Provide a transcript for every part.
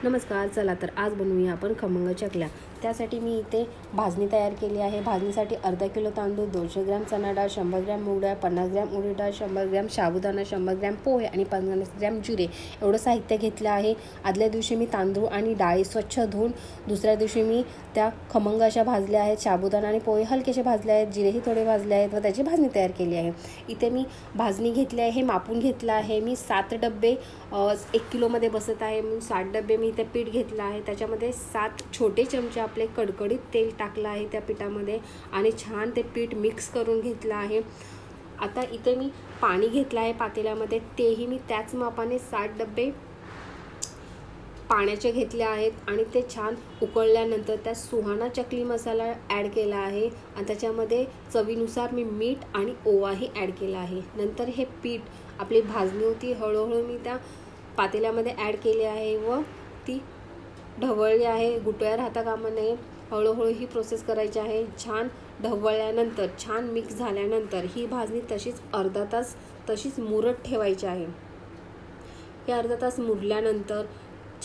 नमस्कार. चला तर आज बनवूया आपण खमंग चकल्या. त्यासाठी मी इथे भाजणी तयार केली आहे. भाजणीसाठी अर्धा किलो तांदूळ, 200 ग्रॅम चणा डाळ, 100 ग्रॅम मूग डाळ, 50 ग्रॅम उडीद डाळ, 100 ग्रॅम साबुदाणा, 100 ग्रॅम पोहे आणि 50 ग्रॅम जिरे एवढं साहित्य घेतलं आहे. आदल्या दिवशी मी तांदूळ आणि डाळी स्वच्छ धुवून दुसऱ्या दिवशी मी त्या खमंग अशा भाजल्या आहेत. साबुदाणा आणि पोहे हलकेसे भाजले आहेत, जिरेही थोडे भाजले आहेत व त्याची भाजणी तयार केली आहे. इथे मी भाजणी घेतली आहे, हे मापून घेतलं आहे. मी 7 डब्बे 1 किलोमध्ये बसत आहे. मी 60 डब्बे मी इथे पीठ घेतलं आहे. त्याच्यामध्ये 7 छोटे चमचे आपले कडकडीत तेल टाकलं आहे त्या पिठामध्ये आणि छान ते पीठ मिक्स करून घेतलं आहे. आता इथे मी पाणी घेतलं आहे पातेल्यामध्ये, तेही मी त्याच मापाने 60 डब्बे पाण्याचे घेतले आहेत आणि ते छान उकळल्यानंतर त्यात सुहाना चकली मसाला ॲड केला आहे आणि त्याच्यामध्ये चवीनुसार मी मीठ आणि ओवाही ॲड केला आहे. नंतर हे पीठ आपली भाजणी होती हळूहळू मी त्या पातेल्यामध्ये ॲड केली आहे व ती ढवळली आहे. गुटळ्या राहता कामा नये, हळूहळू ही प्रोसेस करायची आहे. छान ढवळल्यानंतर, छान मिक्स झाल्यानंतर ही भाजणी तशीच अर्धा तास तशीच मुरत ठेवायची आहे. हे अर्धा तास मुरल्यानंतर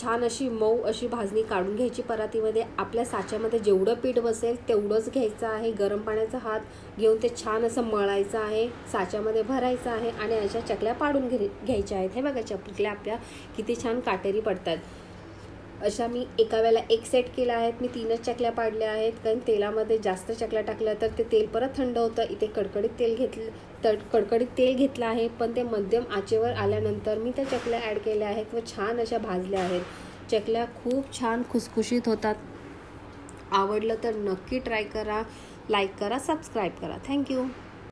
छान अशी मऊ अशी भाजणी काढून घ्यायची परातीमध्ये. आपल्या साच्यामध्ये जेवढं पीठ बसेल तेवढंच घ्यायचं आहे. गरम पाण्याचा हात घेऊन ते छान असं मळायचं आहे, साच्यामध्ये भरायचं आहे आणि अशा चकल्या पाडून घ्यायच्या आहेत. हे बघा चकल्या आपल्या किती छान काटेरी पडतात. अशा मी एका वेळेला एक सेट केला आहेत. मी 3च चकल्या पाडल्या आहेत, कारण तेलामध्ये जास्त चकल्या टाकल्या तर ते तेल परत थंड होतं. इथे कडकडीत तेल घेतलं आहे, पण ते मध्यम आचेवर आल्यानंतर मी त्या चकल्या ॲड केल्या आहेत व छान अशा भाजल्या आहेत. चकल्या खूप छान खुसखुशीत होतात. आवडलं तर नक्की ट्राय करा, लाईक करा, सबस्क्राईब करा. थँक्यू.